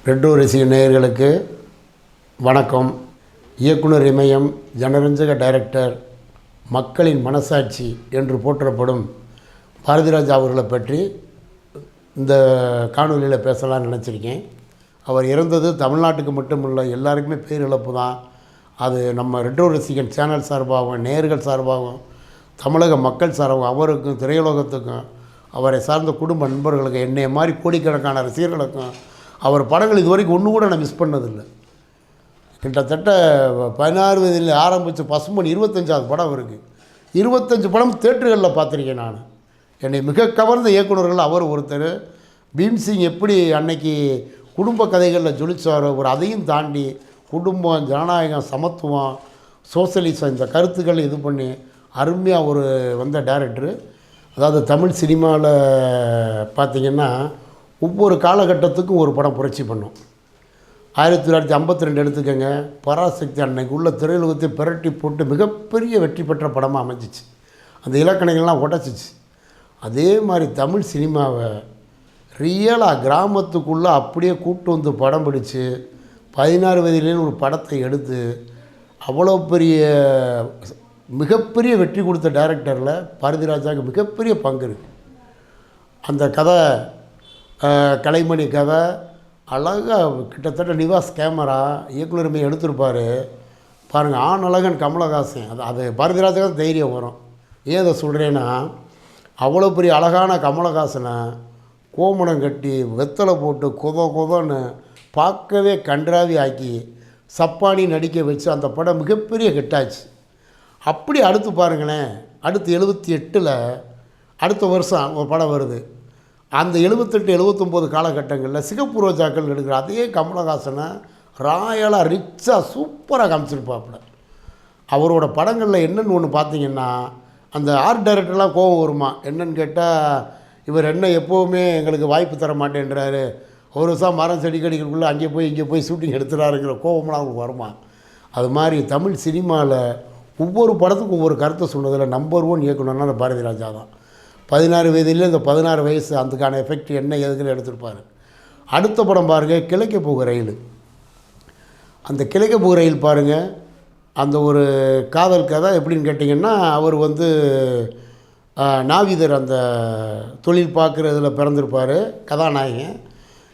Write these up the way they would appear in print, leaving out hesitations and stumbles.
Retro ரசிக நேயர்களுக்கு வணக்கம். இயக்குனர் இமயம், ஜனரஞ்சக டைரக்டர், மக்களின் மனசாட்சி என்று போற்றப்படும் பாரதிராஜா அவர்களை பற்றி இந்த காணொலியில் பேசலாம்னு நினச்சிருக்கேன். அவர் இறந்தது தமிழ்நாட்டுக்கு மட்டுமில்லை, எல்லாருக்குமே பேரிழப்பு தான். அது நம்ம ரெட்ரோ ரசிகன் சேனல் சார்பாகவும், நேயர்கள் சார்பாகவும், தமிழக மக்கள் சார்பாகவும், அவருக்கும் திரையுலகத்துக்கும், அவரை சார்ந்த குடும்ப நண்பர்களுக்கும், என்னைய மாதிரி கோடிக்கணக்கான ரசிகர்களுக்கும் அவர் படங்கள் இது வரைக்கும் ஒன்று கூட நான் மிஸ் பண்ணதில்லை. கிட்டத்தட்ட 16 வயதில் ஆரம்பித்து பசும்பொன் 25வது படம் இருக்குது. 25 படம் தேட்டர்களில் பார்த்துருக்கேன் நான். என்னை மிக கவர்ந்த இயக்குநர்கள் அவர் ஒருத்தர். பீம்சிங் எப்படி அன்னைக்கு குடும்ப கதைகளில் ஜொலிச்சாரோ, ஒரு அதையும் தாண்டி குடும்பம், ஜனநாயகம், சமத்துவம், சோசலிசம் இந்த கருத்துக்கள் இது பண்ணி அருமையாக ஒரு வந்த டைரக்டரு. அதாவது தமிழ் சினிமாவில் பார்த்திங்கன்னா ஒவ்வொரு காலகட்டத்துக்கும் ஒரு படம் புரட்சி பண்ணும். 1952 எடுத்துக்கோங்க, பராசக்தி அன்னைக்கு உள்ள திரையுலகத்தை பிரட்டி போட்டு மிகப்பெரிய வெற்றி பெற்ற படமாக அமைஞ்சிச்சு. அந்த இலக்கணங்கள்லாம் உடச்சிச்சு. அதே மாதிரி தமிழ் சினிமாவை ரியலாக கிராமத்துக்குள்ளே அப்படியே கூட்டு வந்து படம் பிடிச்சி 16 வயதிலேன்னு ஒரு படத்தை எடுத்து அவ்வளோ பெரிய மிகப்பெரிய வெற்றி கொடுத்த டைரக்டரில் பாரதிராஜாவுக்கு மிகப்பெரிய பங்கு இருக்குது. அந்த கதை கலைமணி கதை அழகாக கிட்டத்தட்ட நிவாஸ் கேமரா இயக்குனருமே எடுத்திருப்பார் பாருங்கள். ஆண் அழகன் கமலஹாசன், அது பாரதிராஜா தான் தைரியம் வரும். ஏன் அதை சொல்கிறேன்னா, அவ்வளோ பெரிய அழகான கமலஹாசனை கோமணம் கட்டி வெத்தலை போட்டு கொதன்னு பார்க்கவே கன்றாவி ஆக்கி சப்பானி நடிக்க வச்சு அந்த படம் மிகப்பெரிய ஹிட்டாச்சு. அப்படி அடுத்து பாருங்களேன், அடுத்து 78 அடுத்த வருஷம் ஒரு படம் வருது. அந்த 78 79 காலகட்டங்களில் சிகப்பு ரோஜாக்கள் எடுக்கிற அதே கமலஹாசனை ராயலாக ரிச்சாக சூப்பராக காமிச்சிருப்பாப்புல. அவரோட படங்களில் என்னென்னு ஒன்று பார்த்தீங்கன்னா, அந்த ஆர்ட் டைரக்டர்லாம் கோபம் வருமா. என்னென்னு கேட்டால், இவர் என்ன எப்போவுமே எங்களுக்கு வாய்ப்பு தர மாட்டேன்றாரு, ஒரு வருஷம் மரம் செடி கடிகளுக்குள்ளே அங்கே போய் இங்கே போய் ஷூட்டிங் எடுத்துகிறாருங்கிற கோபம்லாம் அவங்களுக்கு வருமா. அது மாதிரி தமிழ் சினிமாவில் ஒவ்வொரு படத்துக்கும் ஒவ்வொரு கருத்தை சொன்னதில் நம்பர் 1 இயக்குனர்னா அந்த பாரதிராஜா தான். 16 வயதிலே இந்த 16 வயசு அதுக்கான எஃபெக்ட் என்ன எதுக்குன்னு எடுத்துருப்பார். அடுத்த படம் பாருங்கள், கிழக்க போகிற ரயில். அந்த கிழக்க போகிற ரயில் பாருங்கள், அந்த ஒரு காதல் கதை எப்படின்னு கேட்டிங்கன்னா, அவர் நாவிதர் அந்த தொழில் பார்க்குறதுல பிறந்திருப்பார் கதாநாயகன்.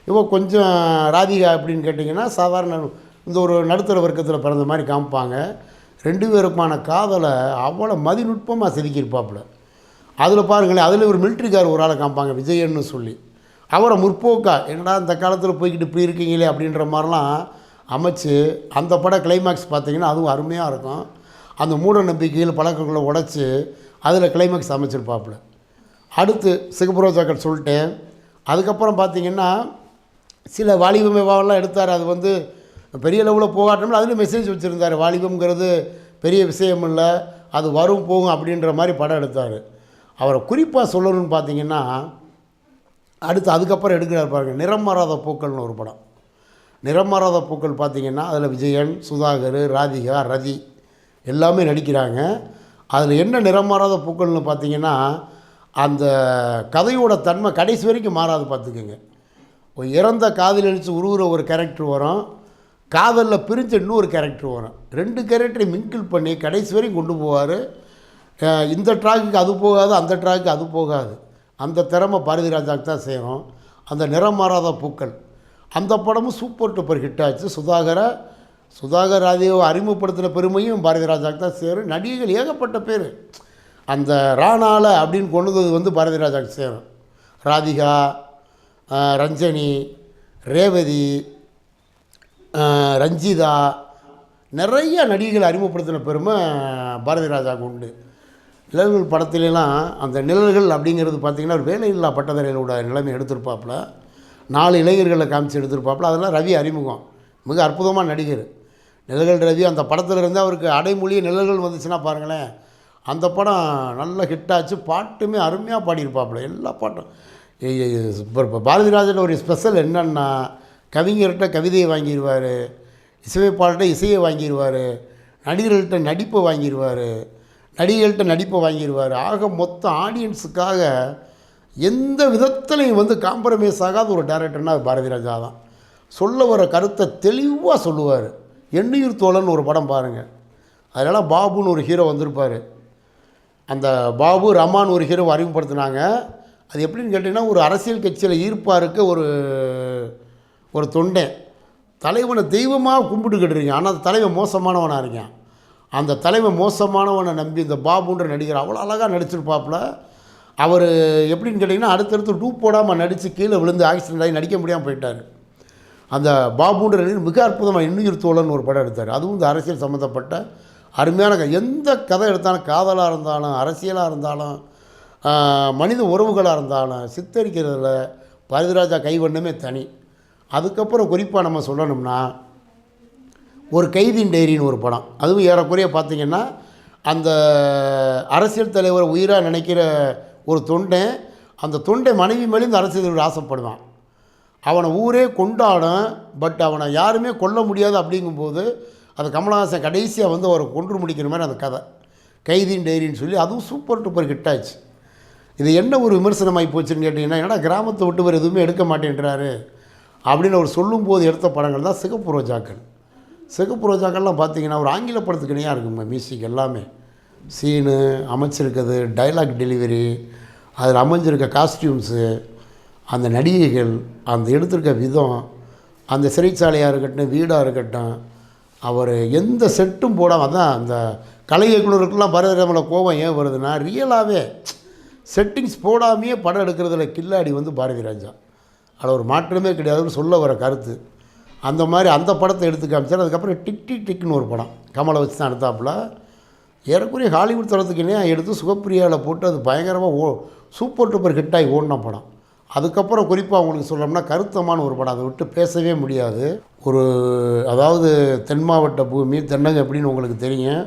இவன் கொஞ்சம் ராதிகா அப்படின்னு கேட்டிங்கன்னா சாதாரண இந்த ஒரு நடுத்தர வர்க்கத்தில் பிறந்த மாதிரி காமிப்பாங்க. 2 பேருக்குமான காதலை அவ்வளோ மதிநுட்பமாக செதுக்கியிருப்பாப்புல. அதில் பாருங்களேன், அதில் ஒரு மிலிட்ரிக்கார் ஒரு ஆளை காமிப்பாங்க விஜயன்னு சொல்லி. அவரை முற்போக்கா என்னடா இந்த காலத்தில் போய்கிட்டு இப்படி இருக்கீங்களே அப்படின்ற மாதிரிலாம் அமைச்சு அந்த படம் கிளைமேக்ஸ் பார்த்திங்கன்னா அதுவும் அருமையாக இருக்கும். அந்த மூட நம்பிக்கையில் பழக்கங்களை உடச்சி அதில் கிளைமேக்ஸ் அமைச்சிருப்பாப்புல. அடுத்து சிகப்பு ரோஜாக்கள் சொல்லிட்டேன். அதுக்கப்புறம் பார்த்திங்கன்னா சில வாலிபம் விவாவெல்லாம் எடுத்தார். அது பெரிய லெவலில் போகாட்டோம்ல, அதில் மெசேஜ் வச்சுருந்தார். வாலிபம்ங்கிறது பெரிய விஷயம் இல்லை, அது வரும் போகும் அப்படின்ற மாதிரி படம் எடுத்தார். அவரை குறிப்பாக சொல்லணும்னு பார்த்தீங்கன்னா, அதுக்கப்புறம் எடுக்கிறார் பாருங்கள், நிறம் மாறாத பூக்கள்னு ஒரு படம். நிறம் மாறாத பூக்கள் பார்த்திங்கன்னா அதில் விஜயன், சுதாகர், ராதிகா, ரதி எல்லாமே நடிக்கிறாங்க. அதில் என்ன நிறம் மாறாத பூக்கள்னு பார்த்திங்கன்னா, அந்த கதையோட தன்மை கடைசி வரைக்கும் மாறாது. பார்த்துக்குங்க, இறந்த காதல் அழித்து உருவுற ஒரு கேரக்டர் வரும், காதலில் பிரிஞ்ச இன்னொரு கேரக்டர் வரும். 2 கேரக்டரை மிங்கிள் பண்ணி கடைசி வரைக்கும் கொண்டு போவார். இந்த ட்ராக்குக்கு அது போகாது, அந்த ட்ராக்குக்கு அது போகாது. அந்த திறமை பாரதிராஜாவுக்கு தான் செய்கிறோம். அந்த நிறம் மாறாத பூக்கள் அந்த படமும் சூப்பர் டூப்பர் ஹிட் ஆச்சு. சுதாகர் ராதிகாவை அறிமுகப்படுத்தின பெருமையும் பாரதிராஜாவுக்கு தான் சேரும். நடிகைகள் ஏகப்பட்ட பேர் அந்த ராணால அப்படின்னு கொண்டு வந்தது பாரதிராஜாவுக்கு சேரும். ராதிகா, ரஞ்சனி, ரேவதி, ரஞ்சிதா, நிறைய நடிகைகள் அறிமுகப்படுத்தின பெருமை பாரதிராஜாவுக்கு உண்டு. நிழல்கள் படத்துலலாம் அந்த நிழல்கள் அப்படிங்கிறது பார்த்திங்கன்னா ஒரு வேலையில்லா பட்டதாரிகளோட நிலைமை எடுத்திருப்பாப்புல. 4 இளைஞர்களை காமிச்சு எடுத்திருப்பாப்புல. அதெல்லாம் ரவி அறிமுகம், மிக அற்புதமான நடிகர் நிழல்கள் ரவி. அந்த படத்தில் இருந்து அவருக்கு அடைமொழியே நிழல்கள் வந்துச்சுன்னா பாருங்களேன், அந்த படம் நல்ல ஹிட்டாச்சு. பாட்டுமே அருமையாக பாடியிருப்பாப்புல, எல்லா பாட்டும். இப்போ பாரதிராஜன் ஒரு ஸ்பெஷல் என்னன்னா, கவிஞர்கிட்ட கவிதையை வாங்கிடுவார், இசையமைப்பாளர்கிட்ட இசையை வாங்கிடுவார், நடிகர்கள்கிட்ட நடிப்பை வாங்கிடுவார். ஆக மொத்த ஆடியன்ஸுக்காக எந்த விதத்துலையும் காம்ப்ரமைஸ் ஆகாத ஒரு டைரக்டர்னால் அது பாரதிராஜா தான். சொல்ல வர கருத்தை தெளிவாக சொல்லுவார். எண்ணுயிர் தோழன் ஒரு படம் பாருங்கள். அதனால் பாபுன்னு ஒரு ஹீரோ வந்திருப்பார். அந்த பாபு ரமான் ஒரு ஹீரோ அறிமுகப்படுத்தினாங்க. அது எப்படின்னு கேட்டிங்கன்னா, ஒரு அரசியல் கட்சியில் ஈர்ப்பாக இருக்க ஒரு தொண்டன் தலைவனை தெய்வமாக கும்பிட்டுக்கிட்டு இருக்கேன். ஆனால் அந்த தலைவன் மோசமானவனாக இருக்கான். அந்த தலைவன் மோசமானவனை நம்பி இந்த பாபுன்ற நடிகர் அவ்வளோ அழகாக நடிச்சிருப்பாப்புல. அவர் எப்படின்னு கேட்டிங்கன்னா, அடுத்தடுத்து டூப் போடாமல் நடித்து கீழே விழுந்து ஆக்சிடென்ட் ஆகி நடிக்க முடியாமல் போயிட்டார். அந்த பாபுன்ற நடிகர் மிக அற்புதமாக எண்ணுயிர் தோழன் ஒரு படம் எடுத்தார். அதுவும் இந்த அரசியல் சம்மந்தப்பட்ட அருமையான எந்த கதை எடுத்தாலும், காதலாக இருந்தாலும், அரசியலாக இருந்தாலும், மனித உறவுகளாக இருந்தாலும் சித்தரிக்கிறதுல பாரதிராஜா கைவண்ணமே தனி. அதுக்கப்புறம் குறிப்பாக நம்ம சொல்லணும்னா, ஒரு கைதின் டைரின்னு ஒரு படம். அதுவும் ஏறக்குறைய பார்த்திங்கன்னா, அந்த அரசியல் தலைவரை உயிராக நினைக்கிற ஒரு தொண்டன், அந்த தொண்டை மனைவி மேலே இந்த அரசியல் தலைவர் ஆசைப்படுவான். அவனை ஊரே கொண்டாடும், பட் அவனை யாருமே கொல்ல முடியாது. அப்படிங்கும்போது அது கமலஹாசன் கடைசியாக வந்து அவரை கொன்று முடிக்கிற மாதிரி அந்த கதை கைதின் டைரின்னு சொல்லி அதுவும் சூப்பர் டூப்பர் ஹிட் ஆச்சு. இது என்ன ஒரு விமர்சனமாகி போச்சுன்னு கேட்டிங்கன்னா, ஏன்னா கிராமத்தை விட்டு வேறு எதுவுமே எடுக்க மாட்டேன்றாரு அப்படின்னு அவர் சொல்லும்போது எடுத்த படங்கள் தான் சிகப்பு ரோஜாக்கள். சிகப்பு ரோஜாக்கள்லாம் பார்த்திங்கன்னா ஒரு ஆங்கில படத்துக்கு இணையாக இருக்குங்க. மியூசிக் எல்லாமே, சீனு அமைச்சிருக்கிறது, டைலாக் டெலிவரி, அதில் அமைஞ்சிருக்க காஸ்டியூம்ஸு, அந்த நடிகைகள், அந்த எடுத்திருக்க விதம், அந்த சிறைச்சாலையாக இருக்கட்டும், வீடாக இருக்கட்டும், அவர் எந்த செட்டும் போடாமல் தான் அந்த கலை இயக்குனருக்கெல்லாம் பாரதிராஜா கோபம் ஏன் வருதுன்னா, ரியலாகவே செட்டிங்ஸ் போடாமையே படம் எடுக்கிறதுல கில்லாடி வந்து பாரதிராஜா. அதில் ஒரு மாற்றமே கிடையாதுன்னு சொல்ல வர கருத்து. அந்த மாதிரி அந்த படத்தை எடுத்து காமிச்சார். அதுக்கப்புறம் டிக் டிக் டிக்னு ஒரு படம் கமலை வச்சு தான் எடுத்தாப்புல. ஏறக்குறைய ஹாலிவுட் தரத்துக்கு இணையாக எடுத்து சுகப்பிரியாவில் போட்டு அது பயங்கரமாக சூப்பர் டூப்பர் ஹிட்டாகி ஓடின படம். அதுக்கப்புறம் குறிப்பாக அவங்களுக்கு சொல்லணும்னா கருத்தமான ஒரு படம், அதை விட்டு பேசவே முடியாது. ஒரு அதாவது தென் மாவட்ட பூமி தென்னகம் எப்படின்னு உங்களுக்கு தெரியும்.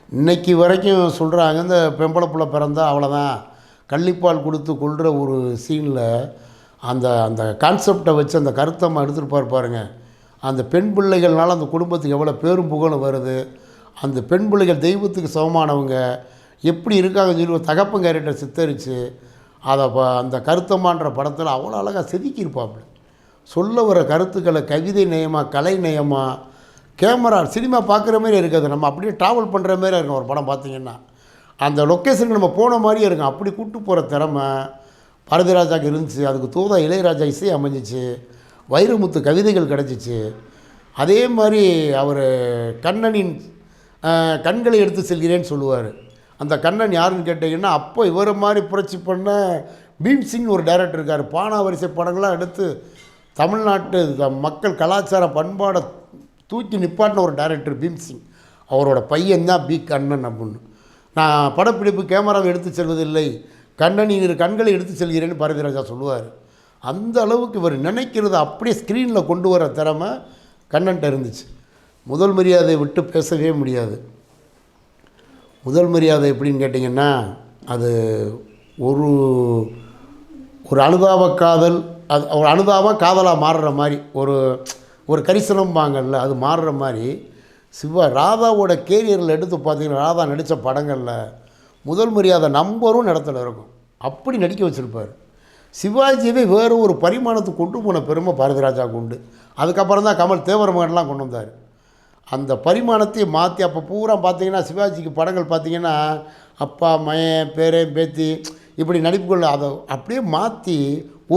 இன்றைக்கி வரைக்கும் சொல்கிறாங்க, இந்த பெம்பளை பிள்ளை பிறந்தா அவ்வளோதான், கள்ளிப்பால் கொடுத்து கொள்கிற ஒரு சீனில் அந்த அந்த கான்செப்டை வச்சு அந்த கருத்தமாக எடுத்துகிட்டு பாருங்க. அந்த பெண் பிள்ளைகள்னால அந்த குடும்பத்துக்கு எவ்வளோ பேரும் புகழும் வருது. அந்த பெண் பிள்ளைகள் தெய்வத்துக்கு சமமானவங்க எப்படி இருக்காங்கன்னு சொல்லி ஒரு தகப்பன் கேரக்டர் சித்தரித்து அதை அந்த கருத்தமான்ற படத்தில் அவ்வளோ அழகாக செதுக்கியிருப்பாப்புல. சொல்ல வர கருத்துக்களை கவிதை நயமாக, கலை நயமாக, கேமரா சினிமா பார்க்குற மாதிரி இருக்காது. நம்ம அப்படியே ட்ராவல் பண்ணுற மாதிரி இருக்கும். ஒரு படம் பார்த்திங்கன்னா அந்த லொக்கேஷனுக்கு நம்ம போன மாதிரியே இருக்கும். அப்படி கூப்பிட்டு போகிற திறமை பாரதிராஜாவுக்கு இருந்துச்சு. அதுக்கு தூதா இளையராஜா இசை அமைஞ்சிச்சு, வைரமுத்து கவிதைகள் கிடச்சிச்சு. அதே மாதிரி அவர் கண்ணனின் கண்களை எடுத்து செல்கிறேன்னு சொல்லுவார். அந்த கண்ணன் யாருன்னு கேட்டிங்கன்னா, அப்போ இவரை மாதிரி புரட்சி பண்ண பீம்சிங் ஒரு டைரக்டர் இருக்கார். பானா வரிசை படங்கள்லாம் எடுத்து தமிழ்நாட்டு மக்கள் கலாச்சார பண்பாடை தூக்கி நிப்பாட்டின ஒரு டைரக்டர் பீம்சிங். அவரோட பையன்தான் பி கண்ணன் அப்படின்னு. நான் படப்பிடிப்பு கேமராவை எடுத்து செல்வதில்லை, கண்ணனின் இரு கண்களை எடுத்து செல்கிறேன்னு பாரதிராஜா சொல்லுவார். அந்த அளவுக்கு இவர் நினைக்கிறத அப்படியே ஸ்க்ரீனில் கொண்டு வர திறமை கண்ணன்ட்ட இருந்துச்சு. முதல் மரியாதை விட்டு பேசவே முடியாது. முதல் மரியாதை எப்படின்னு கேட்டிங்கன்னா, அது ஒரு ஒரு அனுதாப காதல், அது ஒரு அனுதாப காதலாக மாறுற மாதிரி ஒரு கரிசனம்பாங்கல்ல, அது மாறுற மாதிரி ராதாவோட கேரியரில் எடுத்து பார்த்தீங்கன்னா, ராதா நடித்த படங்களில் முதல் மரியாதை நம்பரும் இடத்துல இருக்கும். அப்படி நடிக்க வச்சுருப்பார். சிவாஜியவே வேறு ஒரு பரிமாணத்துக்கு கொண்டு போன பெருமை பாரதிராஜாவுக்கு உண்டு. அதுக்கப்புறம் தான் கமல் தேவர் மகன்லாம் கொண்டு வந்தார். அந்த பரிமாணத்தை மாற்றி அப்போ பூரா பார்த்திங்கன்னா சிவாஜிக்கு படங்கள் பார்த்திங்கன்னா அப்பா மயன் பேரன் பேத்தி இப்படி நடிப்புகள் அதை அப்படியே மாற்றி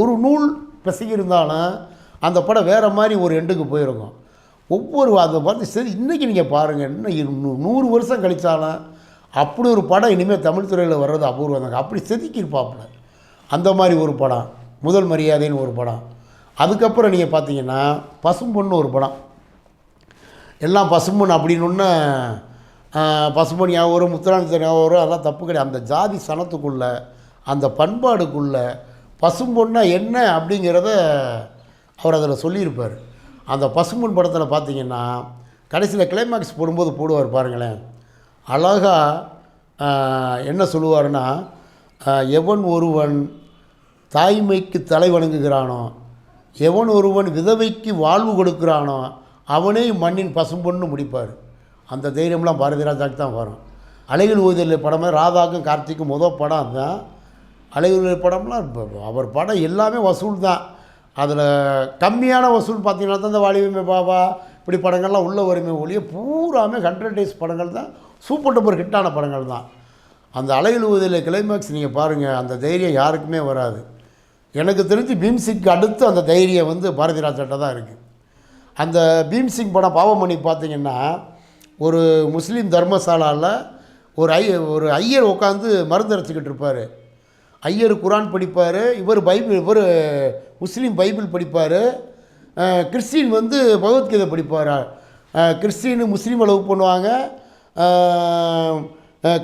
ஒரு நூல் பிசையிருந்தாலும் அந்த படம் வேறு மாதிரி ஒரு எண்டுக்கு போயிருக்கும். ஒவ்வொரு அதை பார்த்து சரி இன்றைக்கி நீங்கள் பாருங்கள், இன்னும் 100 வருஷம் கழித்தாலும் அப்படி ஒரு படம் இனிமேல் தமிழ் துறையில் வர்றது அபூர்வம் தாங்க. அப்படி செதுக்கியிருப்பாப்புல. அந்த மாதிரி ஒரு படம் முதல் மரியாதைன்னு ஒரு படம். அதுக்கப்புறம் நீங்கள் பார்த்தீங்கன்னா பசும்பொண்ணு ஒரு படம். எல்லாம் பசும்பொன் அப்படின்னு பசும்பொன் ஞாபகம் வரும், முத்துராமலிங்க ஞாபகம் வரும். அதெல்லாம் தப்பு கிடையாது. அந்த ஜாதி சனத்துக்குள்ளே அந்த பண்பாடுக்குள்ளே பசும்பொன்னா என்ன அப்படிங்கிறத அவர் அதில் சொல்லியிருப்பார். அந்த பசும்பொன் படத்தில் பார்த்தீங்கன்னா கடைசியில் கிளைமாக்ஸ் போடும்போது போடுவார் பாருங்களேன், அழகாக என்ன சொல்லுவார்னா, எவன் ஒருவன் தாய்மைக்கு தலை வணங்குகிறானோ, எவன் ஒருவன் விதவைக்கு வாழ்வு கொடுக்குறானோ அவனே மண்ணின் பசும்பொன்னு முடிப்பார். அந்த தைரியம்லாம் பாரதிராஜாவுக்கு தான் வரும். அழகில் ஓய்தல் படமே ராதாவுக்கும் கார்த்திக்கும் முதல் படம் அதுதான். அழகில் படம்லாம் அவர் படம் எல்லாமே வசூல் தான். அதில் கம்மியான வசூல் பார்த்தீங்கன்னா தான் இந்த வாலிபமே பாபா இப்படி படங்கள்லாம் உள்ள வருமே ஒழிய பூராமே 100 டேஸ் படங்கள் தான் சூப்பர் டூப்பர் ஹிட்டான படங்கள் தான். அந்த அலையுழுவதில் கிளைமேக்ஸ் நீங்கள் பாருங்கள், அந்த தைரியம் யாருக்குமே வராது. எனக்கு தெரிஞ்சு பீம்சிங்க்கு அடுத்து அந்த தைரியம் வந்து பாரதி ராஜாட்ட தான் இருக்குது. அந்த பீம்சிங் படம் பாவமணி பார்த்தீங்கன்னா ஒரு முஸ்லீம் தர்மசாலாவில் ஒரு ஐயர் உட்காந்து மருந்து அரைச்சிக்கிட்டு இருப்பார். ஐயர் குரான் படிப்பார், இவர் முஸ்லீம் பைபிள் படிப்பார், கிறிஸ்டின் வந்து பகவத்கீதை படிப்பார். கிறிஸ்டின் முஸ்லீம் அளவு பண்ணுவாங்க,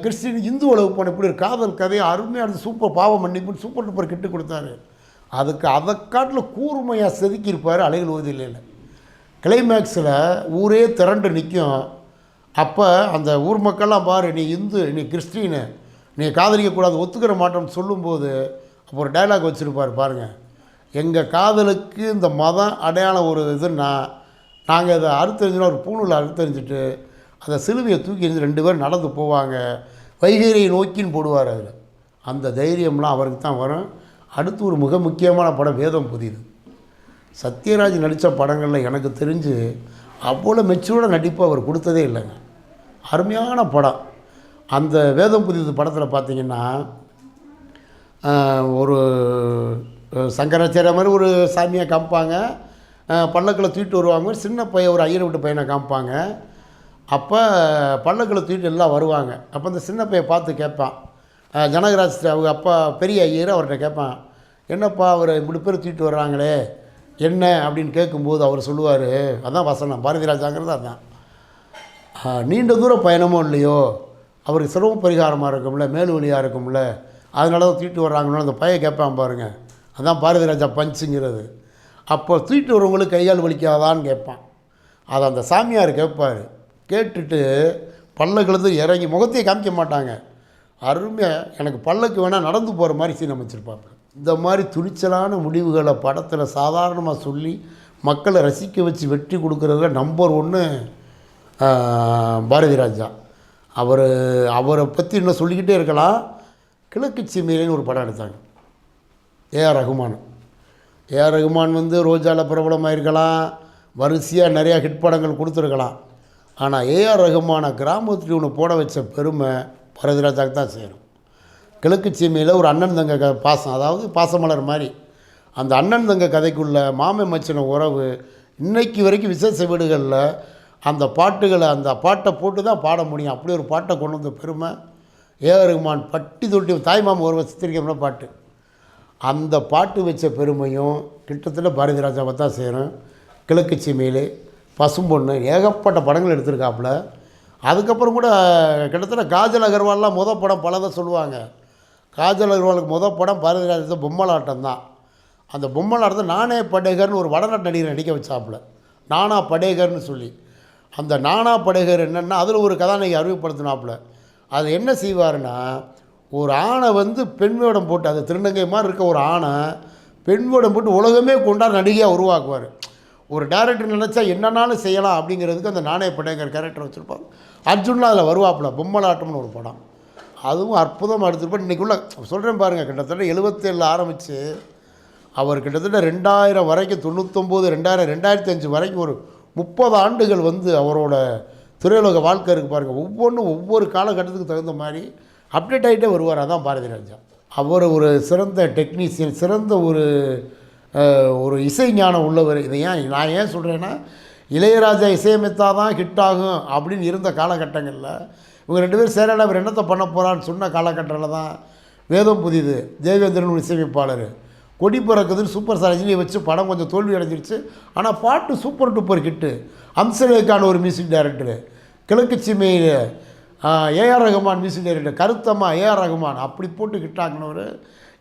கிறிஸ்டின் இந்து அளவு பண்ண இப்படி ஒரு காதல் கதையை அருமையாக இருந்து சூப்பர் பாவம் மன்னிப்புன்னு சூப்பர் டூப்பர் கிட்டு கொடுத்தாரு. அதுக்கு அதை காட்டில் கூர்மையாக செதுக்கியிருப்பார் அலைகள் ஊதியில். கிளைமேக்ஸில் ஊரே திரண்டு நிற்கும். அப்போ அந்த ஊர் மக்கள்லாம் பாரு, நீ இந்து, நீ கிறிஸ்டின்னு, நீ காதலிக்கக்கூடாது, ஒத்துக்கிற மாட்டோம்னு சொல்லும்போது அப்போ ஒரு டைலாக் வச்சுருப்பார் பாருங்கள், எங்கள் காதலுக்கு இந்த மதம் அடையாளம் ஒரு இதுன்னா நாங்கள் அதை அறுத்தறிஞ்சுனா ஒரு பூணூல் அறுத்தறிஞ்சிட்டு அதை சிலுவையை தூக்கி எறிஞ்சு 2 பேர் நடந்து போவாங்க, வைகரையை நோக்கின்னு போடுவார். அதில் அந்த தைரியம்லாம் அவருக்கு தான் வரும். அடுத்து ஒரு மிக முக்கியமான படம் வேதம் புதிது. சத்யராஜ் நடித்த படங்களில் எனக்கு தெரிஞ்சு அவ்வளோ மெச்சூரோட நடிப்பு அவர் கொடுத்ததே இல்லைங்க. அருமையான படம். அந்த வேதம் புதிது படத்தில் பார்த்திங்கன்னா ஒரு சங்கராச்சாரிய மாதிரி ஒரு சாமியை காமிப்பாங்க, பல்லக்கில் தூக்கிட்டு வருவாங்க, சின்ன பையன் ஒரு ஐயரை விட்டு பையனை காமிப்பாங்க. அப்போ பல்லக்கில் தூக்கிட்டு எல்லாம் வருவாங்க. அப்போ அந்த சின்ன பையன் பார்த்து கேட்பான், ஜனகராஜ் அவங்க அப்பா பெரிய ஐயர் அவர்கிட்ட கேட்பான், என்னப்பா அவர் இப்படி பேர் தூக்கிட்டு வர்றாங்களே என்ன அப்படின்னு கேட்கும்போது அவர் சொல்லுவார், அதான் வசனம் பாரதி ராஜாங்கிறது அதுதான், நீண்ட தூரம் பயணமும் இல்லையோ அவருக்கு சிரம பரிகாரமாக இருக்கும்ல, மேல் வழியாக இருக்கும்ல, அதனால தான் தூக்கிட்டு வர்றாங்கன்னு அந்த பையன் கேட்பான் பாருங்கள், அதுதான் பாரதி ராஜா பஞ்சுங்கிறது. அப்போ தூக்கிட்டு வரவங்களுக்கு கையால் வலிக்காதான்னு கேட்பான். அதை அந்த சாமியார் கேட்பார். கேட்டுட்டு பல்லக்கிலேருந்து இறங்கி முகத்தையே காமிக்க மாட்டாங்க, அருமையாக எனக்கு பல்லக்கு வேணால் நடந்து போகிற மாதிரி சீன் அமைச்சிருப்பாங்க. இந்த மாதிரி துணிச்சலான முடிவுகளை படத்தில் சாதாரணமாக சொல்லி மக்களை ரசிக்க வச்சு வெற்றி கொடுக்குறதுல நம்பர் 1 பாரதி ராஜா. அவரை பற்றி இன்னும் சொல்லிக்கிட்டே இருக்கலாம். கிழக்கு சீமையிலேன்னு ஒரு படம் எடுத்தாங்க, ஏஆர் ரகுமான் வந்து ரோஜாவில் பிரபலமாக இருக்கலாம், வரிசையாக நிறையா ஹிட் படங்கள் கொடுத்துருக்கலாம். ஆனால் ஏஆர் ரகுமானை கிராமத்தில் ஒன்று போட வச்ச பெருமை பாரதி ராஜாவுக்கு தான் சேரும். கிழக்கு சீமையில் ஒரு அண்ணன் தங்க பாசம், அதாவது பாசமலர் மாதிரி அந்த அண்ணன் தங்க கதைக்குள்ள மாமை மச்சின உறவு இன்றைக்கு வரைக்கும் விசேஷ வீடுகளில் அந்த பாட்டை போட்டு தான் பாட முடியும். அப்படி ஒரு பாட்டை கொண்டு வந்த பெருமை ஏஆர் ரகுமான். பட்டி தொட்டி தாய்மாமன் ஒருவன் சித்திரிக்கிற பாட்டு, அந்த பாட்டு வச்ச பெருமையும் கிட்டத்தட்ட பாரதி ராஜாவை தான் சேரும். கிழக்கு சீமையிலே, பசும்பொண்ணு, ஏகப்பட்ட படங்கள் எடுத்திருக்காப்புல. அதுக்கப்புறம் கூட கிட்டத்தட்ட காஜல் அகர்வால்லாம் படம் பலதை சொல்லுவாங்க. காஜல் அகர்வாலுக்கு படம் பாரதி ராஜா பொம்மலாட்டம் தான். அந்த பொம்மலாட்டத்தை நானே படேகர்னு ஒரு வடநாட்டு நடிகரை நடிக்க வச்சாப்புல, நானா படேகர்னு சொல்லி. அந்த நானா படேகர் என்னென்னா அதில் ஒரு கதாநாயகி அறிமுகப்படுத்தினாப்புல. அது என்ன செய்வார்னா, ஒரு ஆணை வந்து பெண் வேடம் போட்டு, அது திருநங்கை மாதிரி இருக்க ஒரு ஆணை பெண் வேடம் போட்டு உலகமே கொண்டாட நடிகையாக உருவாக்குவார். ஒரு டேரக்டர் நினச்சா என்னன்னாலும் செய்யலாம் அப்படிங்கிறதுக்கு அந்த நானே படேகர் கேரக்டர் வச்சுருப்பாங்க. அர்ஜுன்லாம் அதில் வருவாப்புல. பொம்மலாட்டம்னு ஒரு படம், அதுவும் அற்புதமாக எடுத்துருப்பார். இன்றைக்குள்ள சொல்கிறேன் பாருங்கள், கிட்டத்தட்ட 77 ஆரம்பித்து அவர் கிட்டத்தட்ட 2000 வரைக்கும், 99, 2000, 2005 வரைக்கும் ஒரு 30 ஆண்டுகள் வந்து அவரோட திரையுலக வாழ்க்கை இருக்குது பாருங்கள். ஒவ்வொரு காலகட்டத்துக்கு தகுந்த மாதிரி அப்டேட் ஆகிட்டே வருவார். அதான் பாரதி ராஜா. அவர் ஒரு சிறந்த டெக்னீஷியன், சிறந்த ஒரு இசை ஞானம் உள்ளவர். இதை நான் ஏன் சொல்கிறேன்னா, இளையராஜா இசையமைத்தால் தான் ஹிட் ஆகும் அப்படின்னு இருந்த காலகட்டங்களில் இவங்க 2 பேரும் சேரல, அவர் என்னத்தை பண்ண போகிறான்னு சொன்ன காலகட்டத்தில் தான் வேதம் புதிது, தேவேந்திரன் ஒரு இசையமைப்பாளர், கொடி பிறக்குதுன்னு சூப்பர் ஸ்டார் ரஜினியை வச்சு படம் கொஞ்சம் தோல்வி அடைஞ்சிருச்சு. ஆனால் பாட்டு சூப்பர் டூப்பர் ஹிட்டு. அம்சலேக்கான ஒரு மியூசிக் டைரக்டரு, கிழக்கு சீமையில் AR Rahman music director, Karuthamma AR Rahman, அப்படி போட்டு ஹிட்டாகினவர்.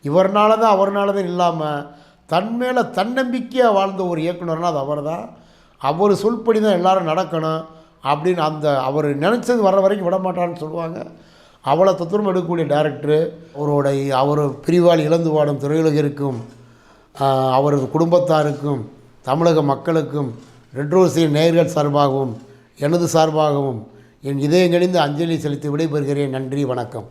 அவர்னால தான் இல்லாமல் தன்மேலே தன்னம்பிக்கையாக வாழ்ந்த ஒரு இயக்குனர்னால் அது அவர் தான். அவர் சொல்படி தான் எல்லோரும் நடக்கணும் அப்படின்னு அவர் நினச்சது வர்ற வரைக்கும் விட மாட்டான்னு சொல்லுவாங்க. அவ்வளோ தத்துவம் எடுக்கக்கூடிய டைரக்டரு. அவர் பிரிவால் இழந்து வாடும் திரையுலகிற்கும் அவரது குடும்பத்தாருக்கும் தமிழக மக்களுக்கும் ரெட் ரோஸின் நேயர்கள் சார்பாகவும் எனது சார்பாகவும் என் இதயங்கணிந்து அஞ்சலி செலுத்தி விடைபெறுகிறேன். நன்றி, வணக்கம்.